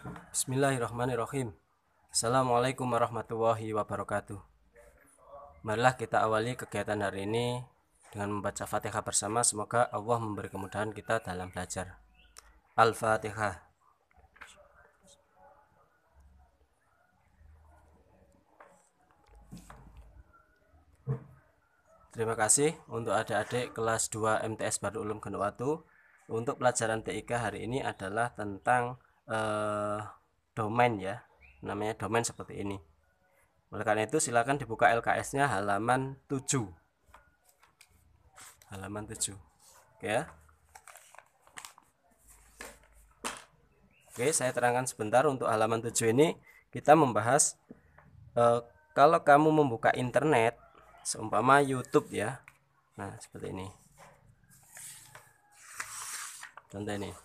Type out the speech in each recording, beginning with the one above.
Bismillahirrahmanirrahim. Assalamualaikum warahmatullahi wabarakatuh. Marilah kita awali kegiatan hari ini dengan membaca Fatihah bersama. Semoga Allah memberi kemudahan kita dalam belajar. Al-Fatihah. Terima kasih untuk adik-adik kelas 2 MTS Baru Ulum Gendowatu. Untuk pelajaran TIK hari ini adalah tentang domain ya. Namanya domain seperti ini. Oleh karena itu silakan dibuka LKS-nya halaman 7. Halaman 7. Oke ya. Oke, saya terangkan sebentar. Untuk halaman 7 ini kita membahas kalau kamu membuka internet, seumpama YouTube ya. Nah, seperti ini. Contoh ini.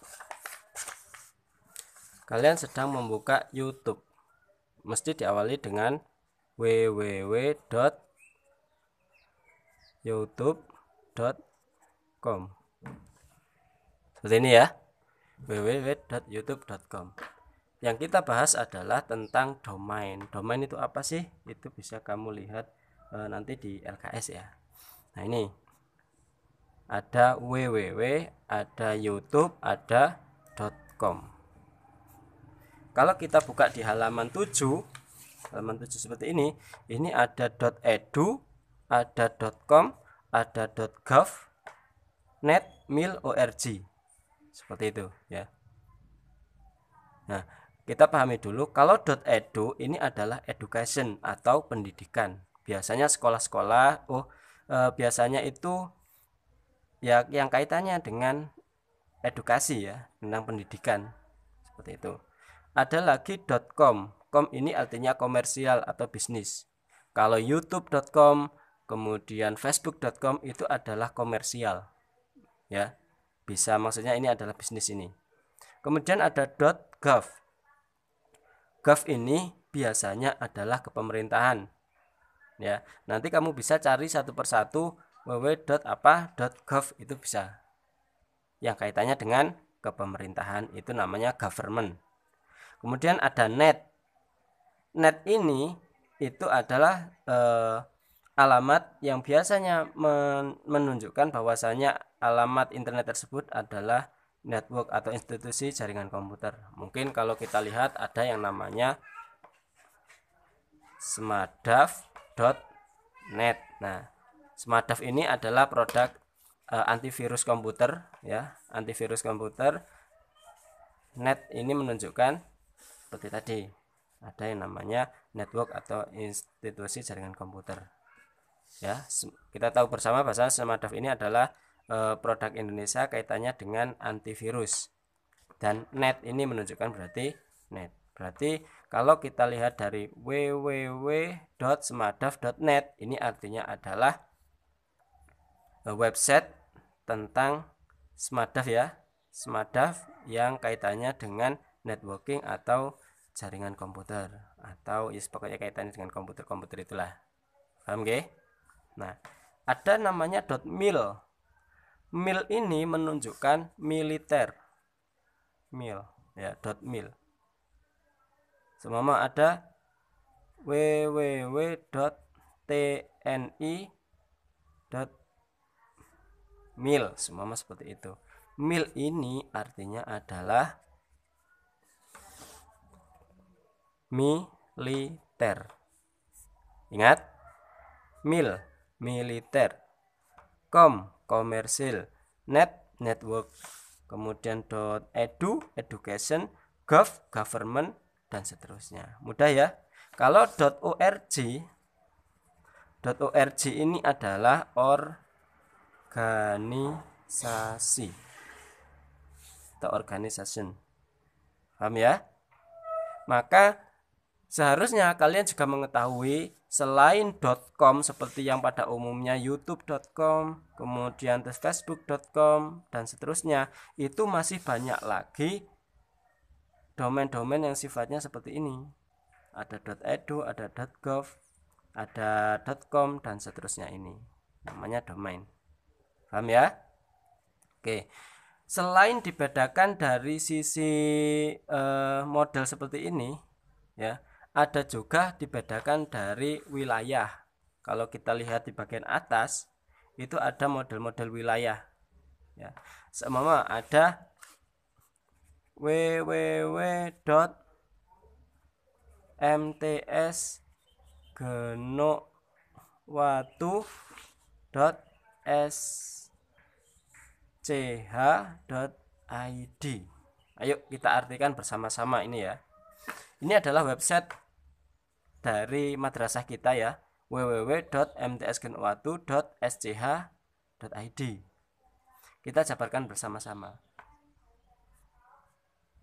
Kalian sedang membuka YouTube. Mesti diawali dengan www.youtube.com. Seperti ini ya. www.youtube.com. Yang kita bahas adalah tentang domain. Domain itu apa sih? Itu bisa kamu lihat nanti di LKS ya. Nah, ini ada www, ada YouTube, ada .com. Kalau kita buka di halaman 7 seperti ini ada .edu, ada .com, ada .gov, net, mil, org. Seperti itu ya. Nah, kita pahami dulu kalau .edu ini adalah education atau pendidikan. Biasanya sekolah-sekolah biasanya itu ya yang kaitannya dengan edukasi ya, tentang pendidikan. Seperti itu. Ada lagi .com. Com ini artinya komersial atau bisnis. Kalau youtube.com, kemudian facebook.com itu adalah komersial. Ya. Bisa maksudnya ini adalah bisnis ini. Kemudian ada .gov. Gov ini biasanya adalah kepemerintahan. Ya, nanti kamu bisa cari satu persatu www.gov itu bisa. Yang kaitannya dengan kepemerintahan itu namanya government. Kemudian ada net. Net ini itu adalah alamat yang biasanya menunjukkan bahwasanya alamat internet tersebut adalah network atau institusi jaringan komputer. Mungkin kalau kita lihat ada yang namanya smadaf.net. Nah, smadaf ini adalah produk antivirus komputer ya, antivirus komputer. Net ini menunjukkan seperti tadi ada yang namanya network atau institusi jaringan komputer ya. Kita tahu bersama bahwa smadaf ini adalah produk Indonesia kaitannya dengan antivirus, dan net ini menunjukkan berarti net. Berarti kalau kita lihat dari www.smadaf.net ini artinya adalah website tentang smadaf ya, smadaf yang kaitannya dengan networking atau jaringan komputer, atau pokoknya kaitannya dengan komputer itulah. Paham gak? Nah, ada namanya .mil. Mil ini menunjukkan militer. Mil ya, .mil. Semua ada www.tni.mil, semua seperti itu. Mil ini artinya adalah militer. Ingat, mil militer, com komersil, net network, kemudian .edu education, gov government, dan seterusnya. Mudah ya. Kalau .org ini adalah organisasi atau organisation. Paham ya? Maka seharusnya kalian juga mengetahui selain .com seperti yang pada umumnya youtube.com, kemudian facebook.com, dan seterusnya, itu masih banyak lagi domain-domain yang sifatnya seperti ini. Ada .edu, ada .gov, ada .com, dan seterusnya. Ini namanya domain. Paham ya? Oke. Selain dibedakan dari sisi model seperti ini ya, ada juga dibedakan dari wilayah. Kalau kita lihat di bagian atas itu ada model-model wilayah ya. Seumpama ada www.mtsgenuatu.sch.id. Ayo kita artikan bersama-sama ini ya. Ini adalah website dari madrasah kita ya, www.mtsgenuatu.sch.id. Kita jabarkan bersama-sama.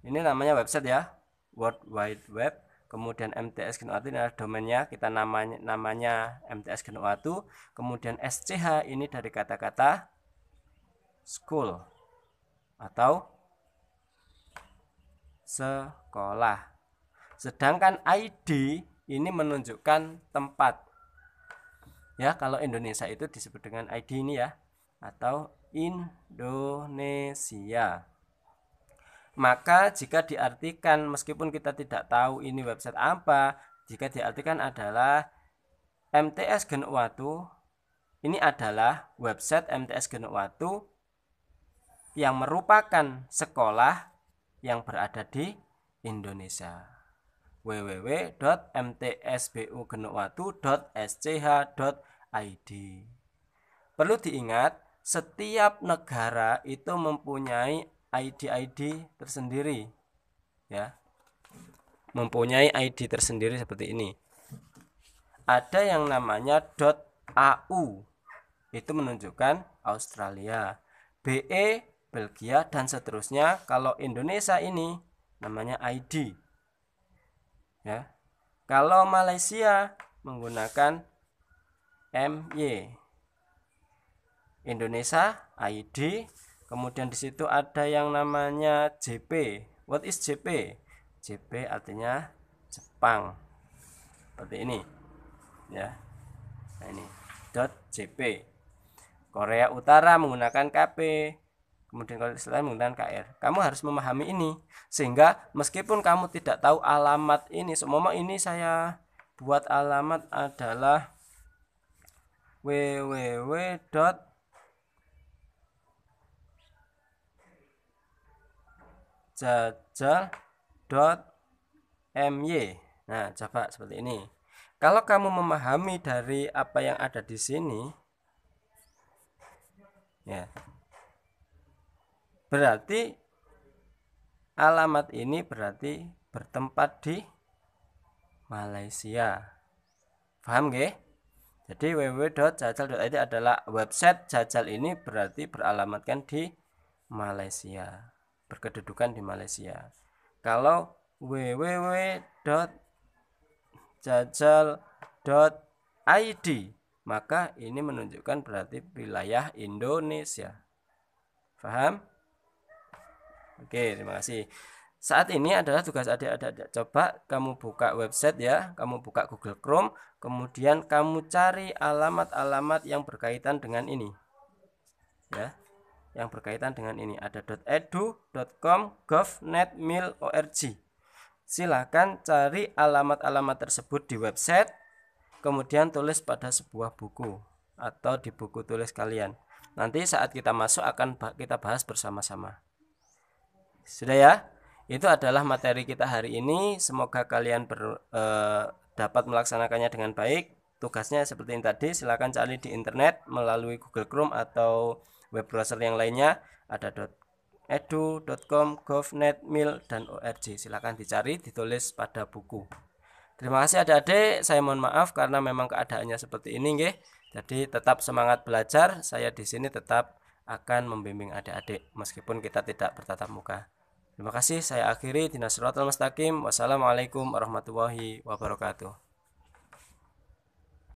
Ini namanya website ya, World Wide Web. Kemudian MTS Genuatu ini adalah domainnya, kita namanya MTS Genuatu. Kemudian SCH ini dari kata-kata school atau sekolah. Sedangkan ID ini menunjukkan tempat. Ya, kalau Indonesia itu disebut dengan ID ini ya, atau Indonesia. Maka jika diartikan, meskipun kita tidak tahu ini website apa, jika diartikan adalah MTS Genuatu, ini adalah website MTS Genuatu yang merupakan sekolah yang berada di Indonesia. www.mtsbugenuatu.sch.id. Perlu diingat, setiap negara itu mempunyai ID tersendiri ya, mempunyai ID tersendiri seperti ini. Ada yang namanya .au, itu menunjukkan Australia, BE Belgia dan seterusnya. Kalau Indonesia ini namanya ID ya. Kalau Malaysia menggunakan MY, Indonesia ID. Kemudian di situ ada yang namanya JP. What is JP? JP artinya Jepang. Seperti ini. Ya. Nah ini .jp. Korea Utara menggunakan KP. Kemudian Korea Selatan menggunakan KR. Kamu harus memahami ini sehingga meskipun kamu tidak tahu alamat ini, semua ini saya buat alamat adalah www.jajal.my. Nah, coba seperti ini. Kalau kamu memahami dari apa yang ada di sini, ya, berarti alamat ini berarti bertempat di Malaysia. Paham nggih? Jadi www.jajal.id adalah website Jajal, ini berarti beralamatkan di Malaysia, berkedudukan di Malaysia. Kalau www.jajal.id maka ini menunjukkan berarti wilayah Indonesia. Paham? Oke, terima kasih. Saat ini adalah tugas adik-adik. Coba kamu buka website ya, kamu buka Google Chrome, kemudian kamu cari alamat-alamat yang berkaitan dengan ini. Ya. Yang berkaitan dengan ini ada .edu, .com, gov, net, mil, org. Silakan cari alamat-alamat tersebut di website, kemudian tulis pada sebuah buku atau di buku tulis kalian. Nanti saat kita masuk akan kita bahas bersama-sama. Sudah ya? Itu adalah materi kita hari ini. Semoga kalian dapat melaksanakannya dengan baik. Tugasnya seperti ini tadi, silakan cari di internet melalui Google Chrome atau web browser yang lainnya. Ada .edu, .com, gov, net, mil, dan org. Silakan dicari, ditulis pada buku. Terima kasih adik-adik. Saya mohon maaf karena memang keadaannya seperti ini, nggih. Jadi tetap semangat belajar. Saya di sini tetap akan membimbing adik-adik meskipun kita tidak bertatap muka. Terima kasih, saya akhiri. Dinasiratal mustaqim. Wassalamualaikum warahmatullahi wabarakatuh.